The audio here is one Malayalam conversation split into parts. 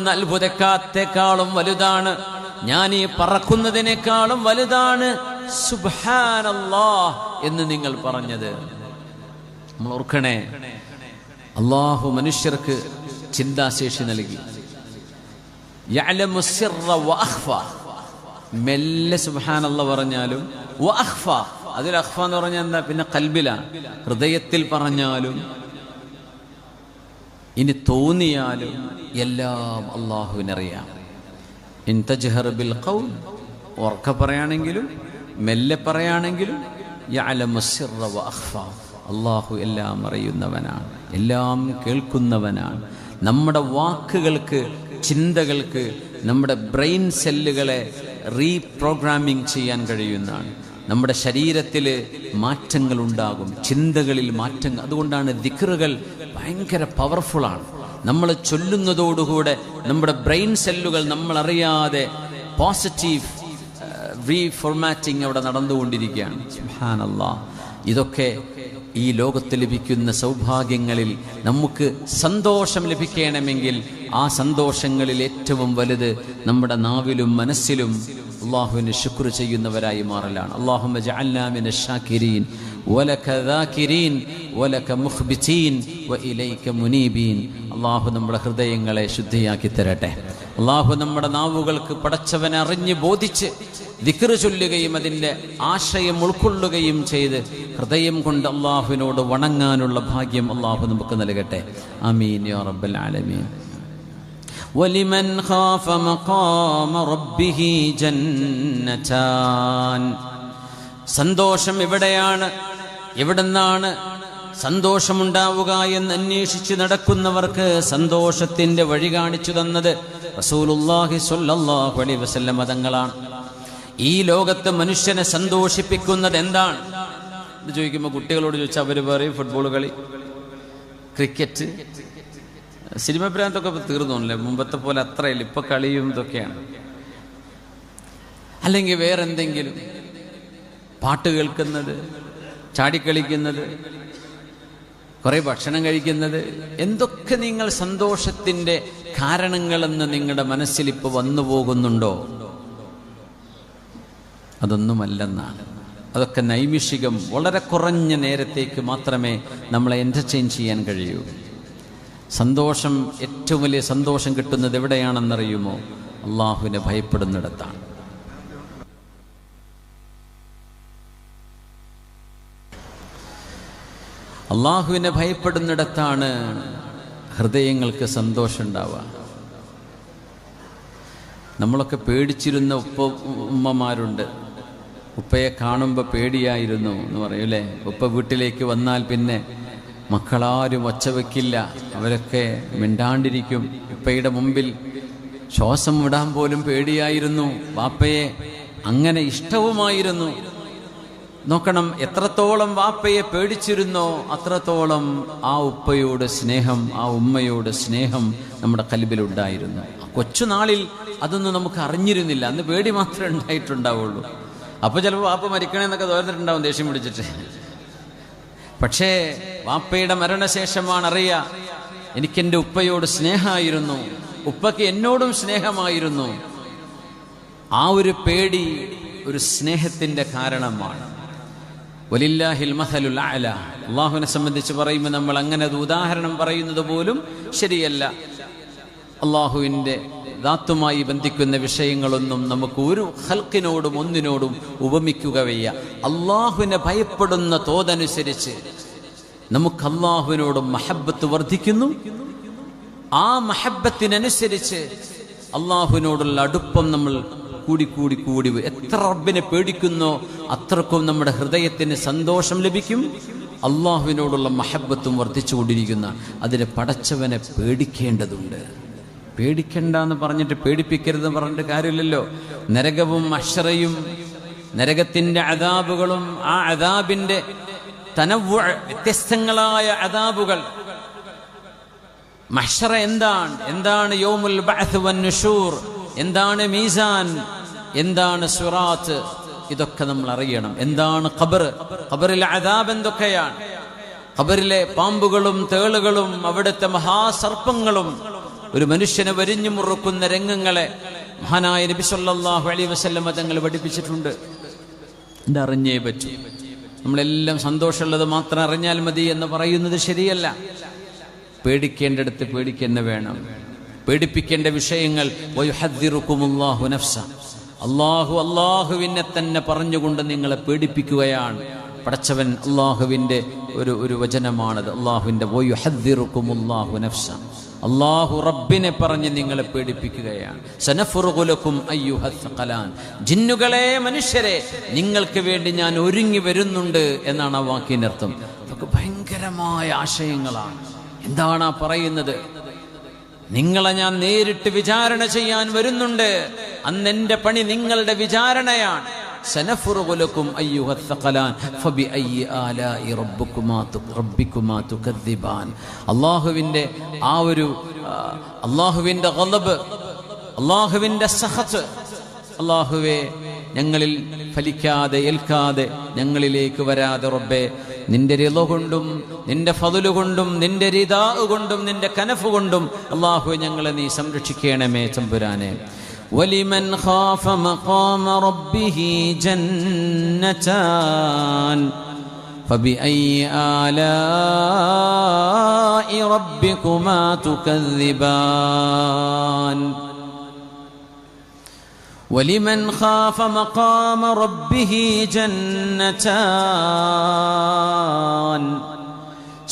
കാണുന്ന അത്ഭുതക്കാത്തേക്കാളും വലുതാണ്, ഞാൻ ഈ പറക്കുന്നതിനേക്കാളും വലുതാണ് സുബ്ഹാനല്ലാഹ് എന്ന് നിങ്ങൾ പറഞ്ഞത്. നമ്മൾ ഓർക്കണേ, അല്ലാഹു മനുഷ്യർക്ക് ചിന്താശേഷി നൽകി. യഅലമു സിർറ വഅഖ്ഫ, മെല്ലെ സുബ്ഹാനല്ലാഹ് പറഞ്ഞാലും വഅഖ്ഫ, അതിൽ അഖ്ഫ എന്ന് പറഞ്ഞാൽ എന്താ? പിന്നെ ഖൽബിലാണ്, ഹൃദയത്തിൽ പറഞ്ഞാലും ഇനി തോന്നിയാലും എല്ലാം അല്ലാഹുവിനറിയാം. ഇൻ തജ്ഹർ ബിൽ ഖൗൽ, ഉറക്കെ പറയുകയാണെങ്കിലും മെല്ലെ പറയുകയാണെങ്കിലും യഅലമു സിർറ വഅഖ്ഫ, അല്ലാഹു എല്ലാം അറിയുന്നവനാണ്, എല്ലാം കേൾക്കുന്നവനാണ്. നമ്മുടെ വാക്കുകൾക്ക്, ചിന്തകൾക്ക് നമ്മുടെ ബ്രെയിൻ സെല്ലുകളെ റീപ്രോഗ്രാമിംഗ് ചെയ്യാൻ കഴിയുന്നതാണ്. നമ്മുടെ ശരീരത്തിൽ മാറ്റങ്ങൾ ഉണ്ടാകും, ചിന്തകളിൽ മാറ്റങ്ങൾ. അതുകൊണ്ടാണ് ദിക്റുകൾ ഭയങ്കര പവർഫുള്ളാണ്. നമ്മൾ ചൊല്ലുന്നതോടുകൂടെ നമ്മുടെ ബ്രെയിൻ സെല്ലുകൾ നമ്മളറിയാതെ പോസിറ്റീവ് റീഫോർമാറ്റിംഗ് അവിടെ നടന്നുകൊണ്ടിരിക്കുകയാണ്. സുബ്ഹാനല്ലാഹ്. ഇതൊക്കെ ഈ ലോകത്ത് ലഭിക്കുന്ന സൗഭാഗ്യങ്ങളിൽ നമുക്ക് സന്തോഷം ലഭിക്കണമെങ്കിൽ ആ സന്തോഷങ്ങളിൽ ഏറ്റവും വലുത് നമ്മുടെ നാവിലും മനസ്സിലും അല്ലാഹുവിനെ ശുക്ർ ചെയ്യുന്നവരായി മാറലാണ്. അല്ലാഹുമ്മ ജഅൽനാ മിനശ് ശാകിരീൻ വലക ദാകിരീൻ വലക മുഖ്ബിതീൻ വഇലൈക മുനീബീൻ. അല്ലാഹു നമ്മുടെ ഹൃദയങ്ങളെ ശുദ്ധിയാക്കി തരട്ടെ. അല്ലാഹു നമ്മുടെ നാവുകൾക്ക് പടച്ചവനെ അറിഞ്ഞ് ബോധിച്ച് ദിക്ർ ചൊല്ലുകയും അതിൻ്റെ ആശയം ഉൾക്കൊള്ളുകയും ചെയ്ത് ഹൃദയം കൊണ്ട് അല്ലാഹുവിനോട് വണങ്ങാനുള്ള ഭാഗ്യം അല്ലാഹു നമുക്ക് നൽകട്ടെ. ആമീൻ യാ റബ്ബൽ ആലമീൻ. വലിമൻ ഖാഫ മഖാമ റബ്ബിഹി ജന്നതാൻ. സന്തോഷം എവിടെയാണ്, എവിടെന്നാണ് സന്തോഷമുണ്ടാവുക എന്ന് അന്വേഷിച്ച് നടക്കുന്നവർക്ക് സന്തോഷത്തിന്റെ വഴി കാണിച്ചു തന്നത് റസൂലുള്ളാഹി സ്വല്ലല്ലാഹു അലൈഹി വസല്ലം തങ്ങളാണ്. ഈ ലോകത്ത് മനുഷ്യനെ സന്തോഷിപ്പിക്കുന്നത് എന്താണ് എന്ന് ചോദിക്കുമ്പോൾ കുട്ടികളോട് ചോദിച്ചാൽ അവർ പറയും ഫുട്ബോൾ കളി, ക്രിക്കറ്റ്, സിനിമ ഭ്രാന്തൊക്കെ തീർന്നോല്ലേ, മുമ്പത്തെ പോലെ അത്രയില്ല, ഇപ്പൊ കളിയും ഇതൊക്കെയാണ്. അല്ലെങ്കിൽ വേറെന്തെങ്കിലും, പാട്ട് കേൾക്കുന്നത്, ചാടിക്കളിക്കുന്നത്, കുറെ ഭക്ഷണം കഴിക്കുന്നത്, എന്തൊക്കെ നിങ്ങൾ സന്തോഷത്തിന്റെ കാരണങ്ങളെന്ന് നിങ്ങളുടെ മനസ്സിൽ ഇപ്പൊ വന്നു പോകുന്നുണ്ടോ? അതൊന്നുമല്ലെന്നാണ്. അതൊക്കെ നൈമിഷികം, വളരെ കുറഞ്ഞ നേരത്തേക്ക് മാത്രമേ നമ്മളെ എൻ്റർടൈൻ ചെയ്യാൻ കഴിയൂ. സന്തോഷം, ഏറ്റവും വലിയ സന്തോഷം കിട്ടുന്നത് എവിടെയാണെന്നറിയുമോ? അള്ളാഹുവിനെ ഭയപ്പെടുന്നിടത്താണ്. അള്ളാഹുവിനെ ഭയപ്പെടുന്നിടത്താണ് ഹൃദയങ്ങൾക്ക് സന്തോഷം ഉണ്ടാവുക. നമ്മളൊക്കെ പേടിച്ചിരുന്ന ഉമ്മമാരുണ്ട്. ഉപ്പയെ കാണുമ്പോൾ പേടിയായിരുന്നു എന്ന് പറയും അല്ലേ. ഉപ്പ വീട്ടിലേക്ക് വന്നാൽ പിന്നെ മക്കളാരും ഒച്ച വയ്ക്കില്ല, അവരൊക്കെ മിണ്ടാണ്ടിരിക്കും. ഉപ്പയുടെ മുമ്പിൽ ശ്വാസം വിടാൻ പോലും പേടിയായിരുന്നു. വാപ്പയെ അങ്ങനെ ഇഷ്ടവുമായിരുന്നു. നോക്കണം, എത്രത്തോളം വാപ്പയെ പേടിച്ചിരുന്നോ അത്രത്തോളം ആ ഉപ്പയോട് സ്നേഹം, ആ ഉമ്മയോട് സ്നേഹം നമ്മുടെ കൽബിലുണ്ടായിരുന്നു. കൊച്ചുനാളിൽ അതൊന്നും നമുക്ക് അറിഞ്ഞിരുന്നില്ല, അന്ന് പേടി മാത്രമേ ഉണ്ടായിട്ടുണ്ടാവുള്ളൂ. അപ്പോൾ ചിലപ്പോൾ വാപ്പ മരിക്കണേന്നൊക്കെ തോന്നിട്ടുണ്ടാവും ദേഷ്യം പിടിച്ചിട്ട്. പക്ഷേ വാപ്പയുടെ മരണശേഷമാണ് അറിയുക, എനിക്കെൻ്റെ ഉപ്പയോട് സ്നേഹമായിരുന്നു, ഉപ്പയ്ക്ക് എന്നോടും സ്നേഹമായിരുന്നു. ആ ഒരു പേടി ഒരു സ്നേഹത്തിൻ്റെ കാരണമാണ്. വലില്ലാഹിൽ മസലുൽ അഅല. അല്ലാഹുവിനെ സംബന്ധിച്ച് പറയുമ്പോൾ നമ്മൾ അങ്ങനെ ഒരു ഉദാഹരണം പറയുന്നത് പോലും ശരിയല്ല. അല്ലാഹുവിൻ്റെ ദാത്തുമായി ബന്ധിക്കുന്ന വിഷയങ്ങളൊന്നും നമുക്ക് ഒരു ഖൽഖിനോടും ഒന്നിനോടും ഉപമിക്കുക വയ്യ. അല്ലാഹുവിനെ ഭയപ്പെടുന്ന തോതനുസരിച്ച് നമുക്ക് അല്ലാഹുവിനോട് മഹബ്ബത്ത് വർദ്ധിക്കുന്നു. ആ മഹബ്ബത്തിനനുസരിച്ച് അല്ലാഹുവിനോടുള്ള അടുപ്പം നമ്മൾ കൂടി കൂടി കൂടി. എത്ര റബ്ബിനെ പേടിക്കുന്നോ അത്രക്കും നമ്മുടെ ഹൃദയത്തിന് സന്തോഷം ലഭിക്കും. അല്ലാഹുവിനോടുള്ള മഹബ്ബത്തും വർദ്ധിച്ചുകൊണ്ടിരിക്കുന്ന അതിനെ പടച്ചവനെ പേടിക്കേണ്ടതുണ്ട്. പേടിക്കണ്ട എന്ന് പറഞ്ഞിട്ട് പേടിപ്പിക്കരുതെന്ന് പറഞ്ഞിട്ട് കാര്യമില്ലല്ലോ. നരകവും അശ്റയും നരകത്തിന്റെ അദാബുകളും ആ അദാബിന്റെ വ്യത്യസ്തങ്ങളായ അദാബുകൾ. മഹ്ശറ എന്താണ് യൗമുൽ ബഅത്ത് വൻ നുശൂർ, എന്താണ് മീസാൻ, എന്താണ് സിറാത്ത്, ഇതൊക്കെ നമ്മൾ അറിയണം. എന്താണ് ഖബർ, ഖബറിലെ അദാബ് എന്തൊക്കെയാണ്, ഖബറിലെ പാമ്പുകളും തേളുകളും അവിടുത്തെ മഹാസർപ്പങ്ങളും ഒരു മനുഷ്യനെ വരിഞ്ഞു മുറുക്കുന്ന രംഗങ്ങളെ മഹാനായ നബി സല്ലല്ലാഹു അലൈഹി വസല്ലം തങ്ങൾ പഠിപ്പിച്ചിട്ടുണ്ട്. ഇതറിഞ്ഞേ പറ്റൂ. നമ്മളെല്ലാം സന്തോഷമുള്ളത് മാത്രം അറിഞ്ഞാൽ മതി എന്ന് പറയുന്നത് ശരിയല്ല. പേടിക്കേണ്ടടുത്ത് പേടിക്കന്നെ വേണം. പേടിപ്പിക്കേണ്ട വിഷയങ്ങൾ വയുഹദ്ദിറുകുമുല്ലാഹു നഫ്സ, അള്ളാഹുവിനെ തന്നെ പറഞ്ഞുകൊണ്ട് നിങ്ങളെ പേടിപ്പിക്കുകയാണ്. പടച്ചവൻ അള്ളാഹുവിൻ്റെ ഒരു വചനമാണത്. അള്ളാഹുവിൻ്റെ വയുഹദ്ദിറുകുമുല്ലാഹു നഫ്സ, അള്ളാഹു റബ്ബിനെ പറഞ്ഞ് നിങ്ങളെ പേടിപ്പിക്കുകയാണ്. സനഫ്റുഗു ലക്കും അയ്യുഹൽ സഖലാൻ, ജിന്നുകളെ മനുഷ്യരെ നിങ്ങൾക്ക് വേണ്ടി ഞാൻ ഒരുങ്ങി വരുന്നുണ്ട് എന്നാണ് ആ വാക്കിൻ്റെ അർത്ഥം. അതൊക്കെ ഭയങ്കരമായ ആശയങ്ങളാണ്. എന്താണ് ആ പറയുന്നത്? നിങ്ങളെ ഞാൻ നേരിട്ട് വിചാരണ ചെയ്യാൻ വരുന്നുണ്ട്. അന്ന് എന്റെ പണി നിങ്ങളുടെ വിചാരണയാണ്. സനഫ്റുഗു ലക്കും അയ്യുഹൽ സഖലാൻ ഫബിഅയ്യി ആലാഇ റബ്ബികുമാ തുകദ്ദിബാൻ. അല്ലാഹുവിൻ്റെ ആ ഒരു അല്ലാഹുവിൻ്റെ ഗളബ്, അല്ലാഹുവിൻ്റെ സഖത്ത്, അല്ലാഹുവേ ഞങ്ങളിൽ ഫലിക്കാതെ ഏൽക്കാതെ ഞങ്ങളിലേക്ക് വരാതെ റബ്ബേ, നിന്റെ റിള കൊണ്ടും നിന്റെ ഫദ്ല് കൊണ്ടും നിന്റെ റിദാ കൊണ്ടും നിന്റെ കനഫ് കൊണ്ടും അല്ലാഹുവേ ഞങ്ങളെ നീ സംരക്ഷിക്കണമേ തമ്പുരാനെ. വലിമൻ ഖാഫ മഖാമ റബ്ബിഹി ജന്നതാൻ ഫബിഅയ്യി ആലാഇ റബ്ബികുമാ തുകദ്ദിബാൻ. വലിമൻ ഖാഫ മഖാമ റബ്ബിഹി ജന്നതാൻ.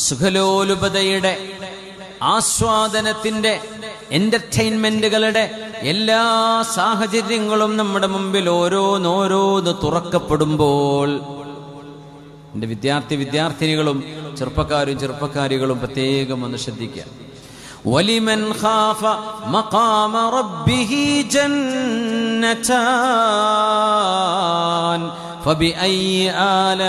സുഖലോലുപതയുടെ, ആസ്വാദനത്തിന്റെ, എന്റർടൈൻമെന്റുകളുടെ എല്ലാ സാഹചര്യങ്ങളും നമ്മുടെ മുമ്പിൽ ഓരോന്നോരോന്ന് തുറക്കപ്പെടുമ്പോൾ എൻ്റെ വിദ്യാർത്ഥിനികളും ചെറുപ്പക്കാരികളും പ്രത്യേകം ഒന്ന് ശ്രദ്ധിക്കുക. വലിമൻ ഖാഫ മഖാമ റബ്ബിഹി ജന്നതാൻ ഫബിഅയ്യി ആലാഇ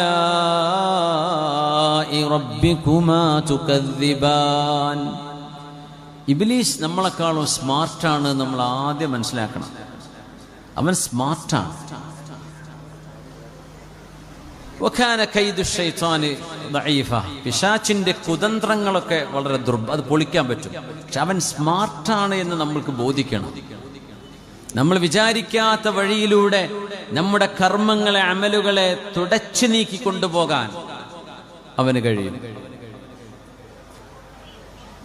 റബ്ബികുമാ തുകദ്ദിബാൻ. ഇബ്ലീസ് നമ്മളെക്കാളും സ്മാർട്ടാണ് നമ്മൾ ആദ്യം മനസ്സിലാക്കണം. അവൻ സ്മാർട്ടാണ്. വകാന കൈദു ശൈത്താനി ദഈഫ. പിശാചിന്റെ കുതന്ത്രങ്ങളൊക്കെ വളരെ അത് പൊളിക്കാൻ പറ്റും. പക്ഷെ അവൻ സ്മാർട്ടാണ് എന്ന് നമ്മൾക്ക് ബോധിക്കണം. നമ്മൾ വിചാരിക്കാത്ത വഴിയിലൂടെ നമ്മുടെ കർമ്മങ്ങളെ, അമലുകളെ തുടച്ചു നീക്കി കൊണ്ടുപോകാൻ അവന് കഴിയും.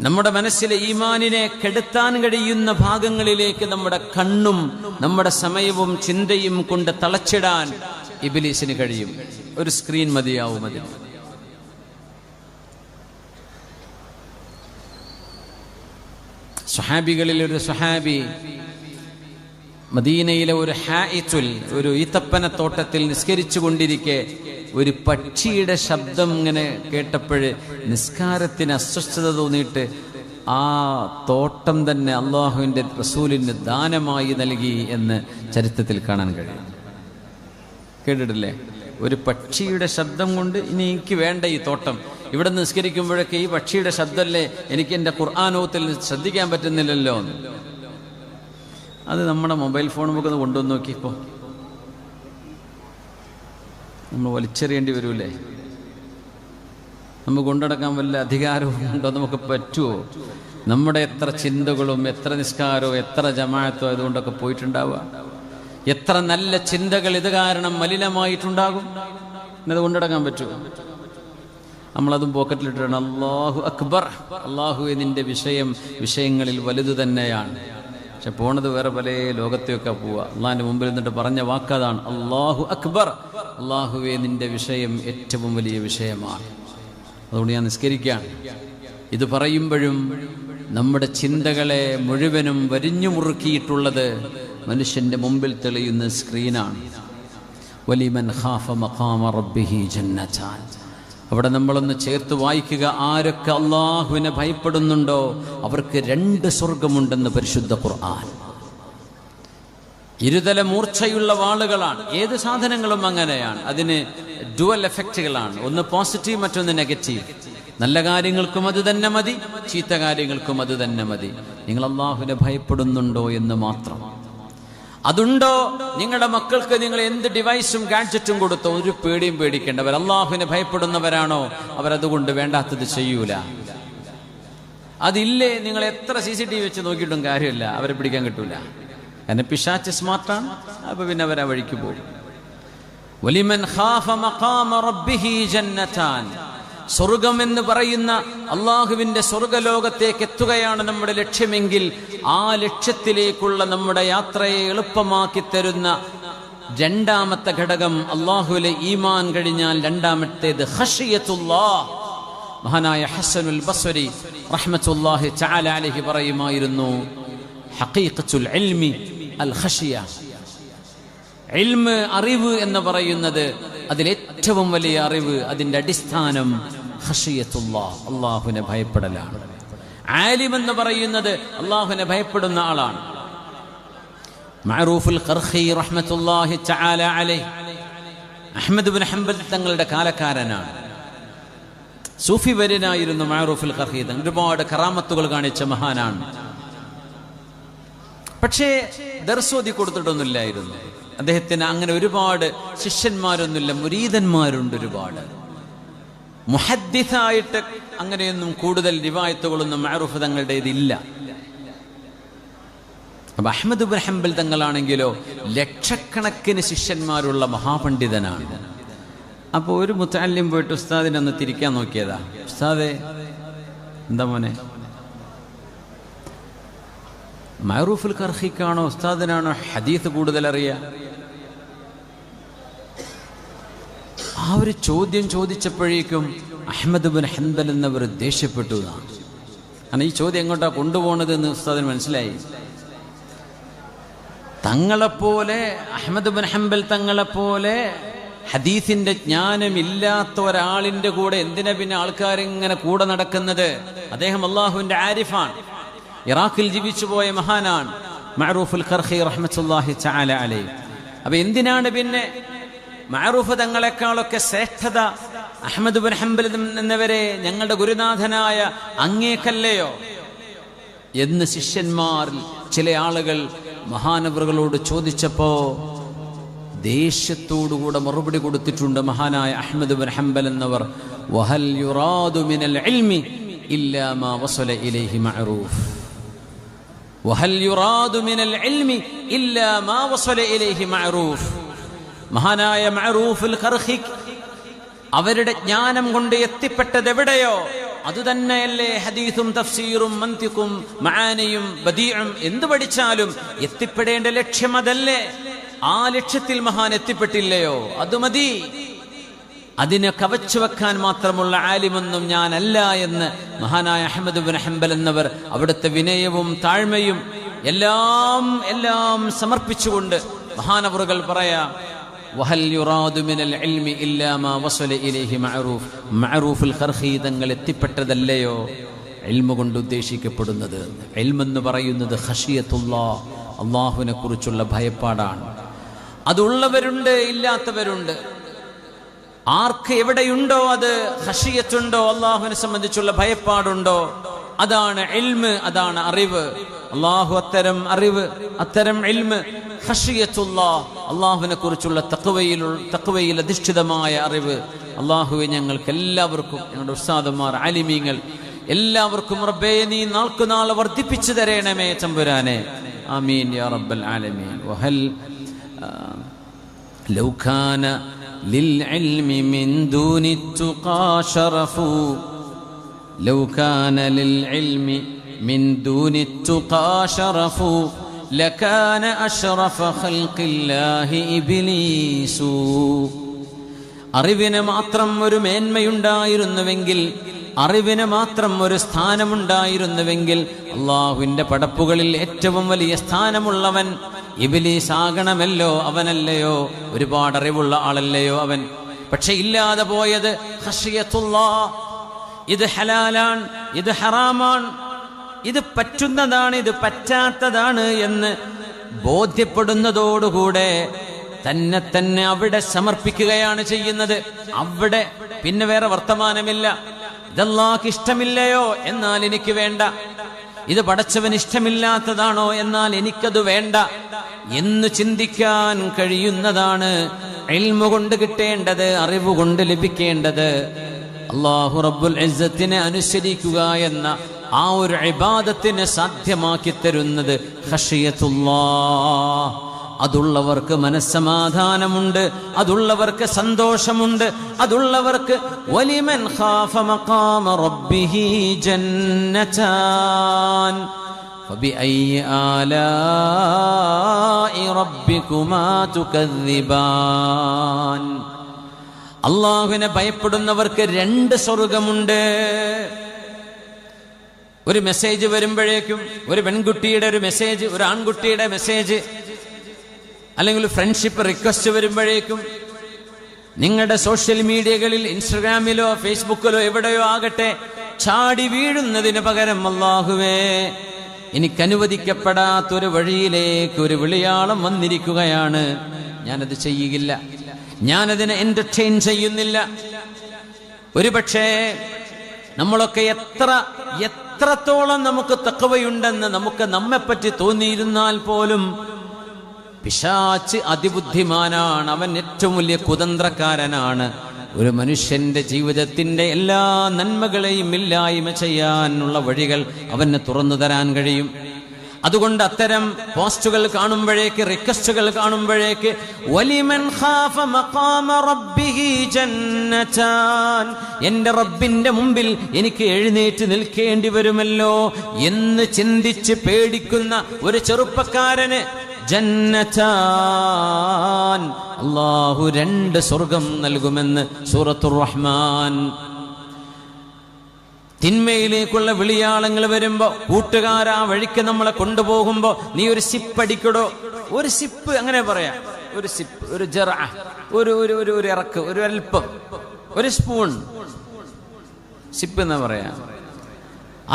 നമ്മുടെ മനസ്സിലെ ഈമാനിനെ കെടുത്താൻ കഴിയുന്ന ഭാഗങ്ങളിലേക്ക് നമ്മുടെ കണ്ണും നമ്മുടെ സമയവും ചിന്തയും കൊണ്ട് തളച്ചിടാൻ ഇബ്ലീസിന് കഴിയും. ഒരു സ്ക്രീൻ മതിയാവും അതിന്. സ്വഹാബികളിൽ ഒരു സ്വഹാബി മദീനയിലെ ഒരു ഈത്തപ്പനത്തോട്ടത്തിൽ നിസ്കരിച്ചു കൊണ്ടിരിക്കെ ഒരു പക്ഷിയുടെ ശബ്ദം ഇങ്ങനെ കേട്ടപ്പോഴ് നിസ്കാരത്തിന് അസ്വസ്ഥത തോന്നിയിട്ട് ആ തോട്ടം തന്നെ അള്ളാഹുവിൻ്റെ റസൂലിന് ദാനമായി നൽകി എന്ന് ചരിത്രത്തിൽ കാണാൻ കഴിയും. കേട്ടിട്ടില്ലേ? ഒരു പക്ഷിയുടെ ശബ്ദം കൊണ്ട് ഇനി എനിക്ക് വേണ്ട ഈ തോട്ടം, ഇവിടെ നിസ്കരിക്കുമ്പോഴൊക്കെ ഈ പക്ഷിയുടെ ശബ്ദമല്ലേ എനിക്ക് എൻ്റെ ഖുർആനോത്തിൽ ശ്രദ്ധിക്കാൻ പറ്റുന്നില്ലല്ലോ. അത് നമ്മുടെ മൊബൈൽ ഫോൺ നമുക്കൊന്ന് കൊണ്ടുവന്ന് നോക്കി. ഇപ്പോൾ നമ്മൾ വലിച്ചെറിയേണ്ടി വരൂലേ? നമുക്ക് കൊണ്ടുനടക്കാൻ വല്ല അധികാരവും ഉണ്ടോ? നമുക്ക് പറ്റുമോ? നമ്മുടെ എത്ര ചിന്തകളും എത്ര നിസ്കാരവും എത്ര ജമാഅത്തോ അതുകൊണ്ടൊക്കെ പോയിട്ടുണ്ടാവുക. എത്ര നല്ല ചിന്തകൾ ഇത് കാരണം മലിനമായിട്ടുണ്ടാകും. എന്നത് കൊണ്ടുനടക്കാൻ പറ്റുമോ? നമ്മളതും പോക്കറ്റിലിട്ടാണ്. അല്ലാഹു അക്ബർ, അല്ലാഹുവേ നിന്റെ വിഷയങ്ങളിൽ വലുത് തന്നെയാണ്. പക്ഷെ പോണത് വേറെ പല ലോകത്തെയൊക്കെ പോവുക. അള്ളാഹിൻ്റെ മുമ്പിൽ നിന്നിട്ട് പറഞ്ഞ വാക്കതാണ് അല്ലാഹു അക്ബർ, അല്ലാഹുവേ നിന്റെ വിഷയം ഏറ്റവും വലിയ വിഷയമാണ്. അതുകൊണ്ട് ഞാൻ നിസ്കരിക്കുകയാണ്. ഇത് പറയുമ്പോഴും നമ്മുടെ ചിന്തകളെ മുഴുവനും വരിഞ്ഞു മുറുക്കിയിട്ടുള്ളത് മനുഷ്യന്റെ മുമ്പിൽ തെളിയുന്ന സ്ക്രീനാണ്. വലിമൻ ഖാഫ മഖാമ റബ്ബിഹി ജന്നതാൻ. അവിടെ നമ്മളൊന്ന് ചേർത്ത് വായിക്കുക. ആരൊക്കെ അള്ളാഹുവിനെ ഭയപ്പെടുന്നുണ്ടോ അവർക്ക് 2 സ്വർഗമുണ്ടെന്ന് പരിശുദ്ധ ഖുർആൻ. ഇരുതല മൂർച്ചയുള്ള വാളുകളാണ്. ഏത് സാധനങ്ങളും അങ്ങനെയാണ്. അതിന് ഡുവൽ എഫക്റ്റുകളാണ്. ഒന്ന് പോസിറ്റീവ്, മറ്റൊന്ന് നെഗറ്റീവ്. നല്ല കാര്യങ്ങൾക്കും അത് തന്നെ മതി, ചീത്ത കാര്യങ്ങൾക്കും അത് തന്നെ മതി. നിങ്ങൾ അള്ളാഹുവിനെ ഭയപ്പെടുന്നുണ്ടോ എന്ന് മാത്രം. അതുണ്ടോ? നിങ്ങളുടെ മക്കൾക്ക് നിങ്ങൾ എന്ത് ഡിവൈസും ഗാഡ്ജറ്റും കൊടുത്തോ ഒരു പേടിയും പേടിക്കേണ്ടവർ. അള്ളാഹുവിനെ ഭയപ്പെടുന്നവരാണോ അവരതുകൊണ്ട് വേണ്ടാത്തത് ചെയ്യൂല. അതില്ലേ നിങ്ങൾ എത്ര CCTV വെച്ച് നോക്കിയിട്ടും കാര്യമില്ല, അവരെ പിടിക്കാൻ കിട്ടൂല. കാരണം പിശാച് സ്മാർട്ടാണ്. അപ്പൊ പിന്നെ അവരാ വഴിക്ക് പോകും. വലിമൻ ഖാഫ മഖാമ റബ്ബിഹി ജന്നതാൻ. സ്വർഗം എന്ന് പറയുന്ന അള്ളാഹുവിന്റെ സ്വർഗലോകത്തേക്ക് എത്തുകയാണ് നമ്മുടെ ലക്ഷ്യമെങ്കിൽ ആ ലക്ഷ്യത്തിലേക്കുള്ള നമ്മുടെ യാത്രയെ എളുപ്പമാക്കി തരുന്ന രണ്ടാമത്തെ ഘടകം അള്ളാഹുവിലെ ഈമാൻ കഴിഞ്ഞാൽ രണ്ടാമത്തേത് ഖശിയത്തുല്ലാഹ്. മഹാനായ ഹസനുൽ ബസ്രി റഹ്മത്തുള്ളാഹി തആല അലൈഹി പറയുമായിരുന്നു, ഹഖീഖത്തുൽ ഇൽമി അൽ ഖശിയ. ഇൽമ്, അറിവ് എന്ന് പറയുന്നത് അതിലേറ്റവും വലിയ അറിവ്, അതിന്റെ അടിസ്ഥാനം ഖശിയത്തുല്ലാഹ്, അള്ളാഹുവിനെ ഭയപ്പെടലാണ്. ആലിം എന്ന് പറയുന്നത് അള്ളാഹുവിനെ ഭയപ്പെടുന്ന ആളാണ്. മഅറൂഫുൽ ഖർഖി റഹ്മത്തുള്ളാഹി തആല അലൈഹി അഹ്മദ് ഇബ്നു ഹംബൽ തങ്ങളുടെ കാലക്കാരനാണ്. സൂഫി വര്യനായിരുന്നു മഅറൂഫുൽ ഖർഖി. ഒരുപാട് കറാമത്തുകൾ കാണിച്ച മഹാനാണ്. പക്ഷേ ദർസോതി കൊടുത്തിട്ടൊന്നുമില്ലായിരുന്നു. അദ്ദേഹത്തിന് അങ്ങനെ ഒരുപാട് ശിഷ്യന്മാരൊന്നുമില്ല, മുരീദന്മാരുണ്ട് ഒരുപാട്. മുഹദ്ദിസായിട്ട് അങ്ങനെയൊന്നും കൂടുതൽ റിവായത്തുകളൊന്നും മഅറൂഫ് തങ്ങളുടേതില്ല. അപ്പൊ അഹ്മദ് ഇബ്നു ഹംബൽ തങ്ങളാണെങ്കിലോ ലക്ഷക്കണക്കിന് ശിഷ്യന്മാരുള്ള മഹാപണ്ഡിതനാണ്. അപ്പോൾ ഒരു മുത്തഅല്ലിം പോയിട്ട് ഉസ്താദിനെ ഒന്ന് തിരിക്കാൻ നോക്കിയതാ. ഉസ്താദേ, എന്താ മോനെ, മഅറൂഫുൽ ഖർഖിക്കാണോ ഉസ്താദിനാണോ ഹദീസ് കൂടുതൽ അറിയാം? ആ ഒരു ചോദ്യം ചോദിച്ചപ്പോഴേക്കും അഹ്മദ് ഇബ്നു ഹംബൽ എന്നവർ ദേഷ്യപ്പെട്ടു എന്നാണ്. കാരണം ഈ ചോദ്യം എങ്ങോട്ടാ കൊണ്ടുപോകുന്നത് എന്ന് ഉസ്താദിന് മനസ്സിലായി. തങ്ങളെപ്പോലെ അഹ്മദ് ഇബ്നു ഹംബൽ തങ്ങളെപ്പോലെ ഹദീസിന്റെ ജ്ഞാനമില്ലാത്ത ഒരാളിന്റെ കൂടെ എന്തിനാ പിന്നെ ആൾക്കാരിങ്ങനെ കൂടെ നടക്കുന്നത്? അദ്ദേഹം അള്ളാഹുവിന്റെ ആരിഫാണ്, ഇറാഖിൽ ജീവിച്ചു പോയ മഹാനാണ് മഅറൂഫുൽ ഖർഖി റഹ്മത്തുള്ളാഹി തആല അലൈഹി. അപ്പൊ എന്തിനാണ് പിന്നെ മഅറൂഫ് തങ്ങളെക്കാളൊക്കെ ശ്രേഷ്ഠത അഹ്മദ് ഇബ്നു ഹംബൽ എന്നവരെ ഞങ്ങളുടെ ഗുരുനാഥനായ അങ്ങേക്കല്ലയോ എന്ന് ശിഷ്യന്മാരിൽ ചില ആളുകൾ മഹാനവറുകളോട് ചോദിച്ചപ്പോ ദേഷ്യത്തോടുകൂടെ മറുപടി കൊടുത്തിട്ടുണ്ട് മഹാനായ അഹ്മദ് ഇബ്നു ഹംബൽ എന്നവർ. വഹൽ യുറാദു മിനൽ ഇൽമി ഇല്ലാ മാ വസല ഇലൈഹി മഅറൂഫ്. വഹൽ യുറാദു മിനൽ ഇൽമി ഇല്ലാ മാ വസല ഇലൈഹി മഅറൂഫ്. മഹാനായ മഅറൂഫുൽ ഖർഖി അവരുടെ ജ്ഞാനം കൊണ്ട് എത്തിപ്പെട്ടത് എവിടെയോ അതുതന്നെയല്ലേ ഹദീസും തഫ്സീറും മന്തിഖും മആനിയും ബദീഉം എന്ത് പഠിച്ചാലും എത്തിപ്പെടേണ്ട ലക്ഷ്യം അതല്ലേ? ആ ലക്ഷ്യത്തിൽ മഹാൻ എത്തിപ്പെട്ടില്ലയോ? അത് മതി. അതിനെ കവച്ചു വെക്കാൻ മാത്രമുള്ള ആലിമൊന്നും ഞാനല്ല എന്ന് മഹാനായ അഹ്മദ് ഇബ്നു ഹംബൽ എന്നവർ അവിടുത്തെ വിനയവും താഴ്മയും എല്ലാം സമർപ്പിച്ചുകൊണ്ട് മഹാനവറുകൾ പറയാ, വഹൽ യുറാദു മിനൽ ഇൽമി ഇല്ലാ മാ വസല ഇലൈഹി മഅറൂഫ്. മഅറൂഫുൽ ഖർഖി തങ്ങൾ എത്തിപ്പെട്ടതല്ലയോ ഇൽമു കൊണ്ട് ഉദ്ദേശിക്കപ്പെടുന്നത്? ഇൽമെന്ന് പറയുന്നത് ഖശിയത്തുല്ലാഹ്, അള്ളാഹുവിനെ കുറിച്ചുള്ള ഭയപ്പാടാണ്. അതുള്ളവരുണ്ട്, ഇല്ലാത്തവരുണ്ട്. ആർക്ക് എവിടെയുണ്ടോ അത് ഖശിയത്തുണ്ടോ, അള്ളാഹുവിനെ സംബന്ധിച്ചുള്ള ഭയപ്പാടുണ്ടോ, അതാണ് ഇൽമ്, അതാണ് അറിവ്. അള്ളാഹു അത്തരം അറിവ്, അത്തരം ഇൽമ്, ഖശിയത്തുല്ലാഹ്, അള്ളാഹുവിനെ കുറിച്ചുള്ള തഖ്വയിൽ അധിഷ്ഠിതമായ അറിവ് അള്ളാഹുവെ ഞങ്ങൾക്ക് എല്ലാവർക്കും, ഞങ്ങളുടെ ഉസ്താദുമാർ, ആലിമീങ്ങൾ എല്ലാവർക്കും റബ്ബേ നീ നാൾക്കുനാൾ വർദ്ധിപ്പിച്ചു തരണമേ തമ്പുരാനെ. ആമീൻ യാ റബ്ബൽ ആലമീൻ. വഹൽ ലൗ കാന ലിൽ ഇൽമി മിൻ ദൂനി തുഖാ ശറഫു. ലൗ കാന ലിൽ ഇൽമി മിൻ ദൂനി തുഖാ ശറഫു ലകാന അഷ്റഫ ഖൽഖില്ലാഹി ഇബ്ലീസു. അറിവിന് മാത്രം ഒരു മേന്മയുണ്ടായിരുന്നുവെങ്കിൽ, അറിവിന് മാത്രം ഒരു സ്ഥാനമുണ്ടായിരുന്നുവെങ്കിൽ അള്ളാഹുവിന്റെ പടപ്പുകളിൽ ഏറ്റവും വലിയ സ്ഥാനമുള്ളവൻ ഇബ്ലീസ് ആകണമല്ലോ. അവനല്ലയോ? ഒരുപാട് അറിവുള്ള ആളല്ലയോ അവൻ? പക്ഷെ ഇല്ലാതെ പോയത് ഖശിയത്തുല്ലാഹ്. ഇത് ഹലാലാണ്, ഇത് ഹറാമാണ്, ഇത് പറ്റുന്നതാണ്, ഇത് പറ്റാത്തതാണ് എന്ന് ബോധ്യപ്പെടുന്നതോടുകൂടെ തന്നെ അവിടെ സമർപ്പിക്കുകയാണ് ചെയ്യുന്നത്. അവിടെ പിന്നെ വേറെ വർത്തമാനമില്ല. ഇതല്ലാഹ്ക്ക് ഇഷ്ടമില്ലയോ? എന്നാൽ എനിക്ക് വേണ്ട. ഇത് പടച്ചവൻ ഇഷ്ടമില്ലാത്തതാണോ? എന്നാൽ എനിക്കത് വേണ്ട എന്ന് ചിന്തിക്കാൻ കഴിയുന്നതാണ് ഇൽമു കൊണ്ട് കിട്ടേണ്ടത്, അറിവ് കൊണ്ട് ലഭിക്കേണ്ടത്. അല്ലാഹു റബ്ബുൽ ഇസ്സത്തിനെ അനുസരിക്കുക എന്ന ആ ഒരു ഇബാദത്തിനെ സാധ്യമാക്കി തരുന്നത് ഖശിയത്തുല്ലാഹ്. അതുള്ളവർക്ക് മനസ്സമാധാനമുണ്ട്, അതുള്ളവർക്ക് സന്തോഷമുണ്ട്, അതുള്ളവർക്ക് വലിമൻ ഖാഫ മഖാമ റബ്ബിഹി ജന്നതാൻ ഫബിഅയ്യി ആലാഇ റബ്ബികുമാ തുകദ്ദിബാൻ. അല്ലാഹുവിനെ ഭയപ്പെടുന്നവർക്ക് 2 സ്വർഗമുണ്ട്. ഒരു മെസ്സേജ് വരുമ്പോഴേക്കും, ഒരു പെൺകുട്ടിയുടെ ഒരു മെസ്സേജ്, ഒരു ആൺകുട്ടിയുടെ മെസ്സേജ്, അല്ലെങ്കിൽ ഫ്രണ്ട്ഷിപ്പ് റിക്വസ്റ്റ് വരുമ്പോഴേക്കും നിങ്ങളുടെ സോഷ്യൽ മീഡിയകളിൽ, ഇൻസ്റ്റഗ്രാമിലോ ഫേസ്ബുക്കിലോ എവിടെയോ ആകട്ടെ, ചാടി വീഴുന്നതിന് പകരം അല്ലാഹുവേ എനിക്കനുവദിക്കപ്പെടാത്തൊരു വഴിയിലേക്ക് ഒരു വിളിയാളം വന്നിരിക്കുകയാണ്, ഞാനത് ചെയ്യുകയില്ല, ഞാനതിനെ എന്റർടൈൻ ചെയ്യുന്നില്ല. ഒരുപക്ഷേ നമ്മളൊക്കെ എത്രത്തോളം നമുക്ക് തഖ്വയുണ്ടെന്ന് നമുക്ക് നമ്മെപ്പറ്റി തോന്നിയിരുന്നാൽ പോലും പിശാച് അതിബുദ്ധിമാനാണ്, അവൻ ഏറ്റവും വലിയ കുതന്ത്രക്കാരനാണ്. ഒരു മനുഷ്യന്റെ ജീവിതത്തിന്റെ എല്ലാ നന്മകളെയും ഇല്ലായ്മ ചെയ്യാനുള്ള വഴികൾ അവന് തുറന്നു തരാൻ കഴിയും. അതുകൊണ്ട് അത്തരം പോസ്റ്റുകൾ കാണുമ്പോഴേക്ക്, റിക്വസ്റ്റുകൾ കാണുമ്പോഴേക്ക് വലിമൻ ഖാഫ മഖാമ റബ്ബിഹി ജന്നതാൻ, എന്റെ റബ്ബിന്റെ മുമ്പിൽ എനിക്ക് എഴുന്നേറ്റ് നിൽക്കേണ്ടി വരുമല്ലോ എന്ന് ചിന്തിച്ച് പേടിക്കുന്ന ഒരു ചെറുപ്പക്കാരന് ജന്നതാൻ, അല്ലാഹു 2 സ്വർഗം നൽകുമെന്ന് സൂറത്തുർ റഹ്മാൻ. തിന്മയിലേക്കുള്ള വിളിയാളങ്ങൾ വരുമ്പോ, കൂട്ടുകാരാ വഴിക്ക് നമ്മളെ കൊണ്ടുപോകുമ്പോ, നീ ഒരു സിപ്പ് അടിക്കടോ, ഒരു സിപ്പ്, അങ്ങനെ പറയാം, ഒരു സിപ്പ്, ഒരു ജറ, ഒരു ഇറക്ക്, ഒരു അല്പം, ഒരു സ്പൂൺ സിപ്പ് എന്നാ പറയാ,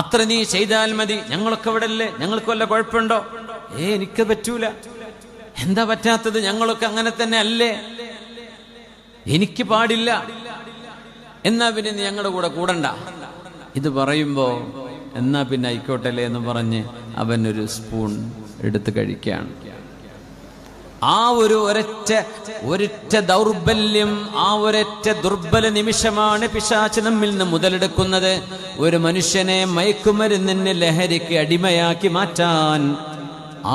അത്ര നീ ചെയ്താൽ മതി, ഞങ്ങളൊക്കെ ഇവിടെ അല്ലേ, ഞങ്ങൾക്ക് വല്ല കുഴപ്പമുണ്ടോ? എനിക്ക് പറ്റൂല. എന്താ പറ്റാത്തത്? ഞങ്ങളൊക്കെ അങ്ങനെ തന്നെ അല്ലേ, എനിക്ക് പാടില്ല, എന്നാ പിന്നെ നീ ഞങ്ങളുടെ കൂടെ കൂടണ്ട. ഇത് പറയുമ്പോ എന്നാ പിന്നെ ആയിക്കോട്ടല്ലേ എന്ന് പറഞ്ഞ് അവനൊരു സ്പൂൺ എടുത്ത് കഴിക്കുകയാണ്. ആ ഒരൊറ്റ ദൗർബല്യം, ആ ഒരൊറ്റ ദുർബല നിമിഷമാണ് പിശാച് നമ്മിൽ നിന്ന് മുതലെടുക്കുന്നത്. ഒരു മനുഷ്യനെ മയക്കുമരുന്നിന്, ലഹരിക്ക് അടിമയാക്കി മാറ്റാൻ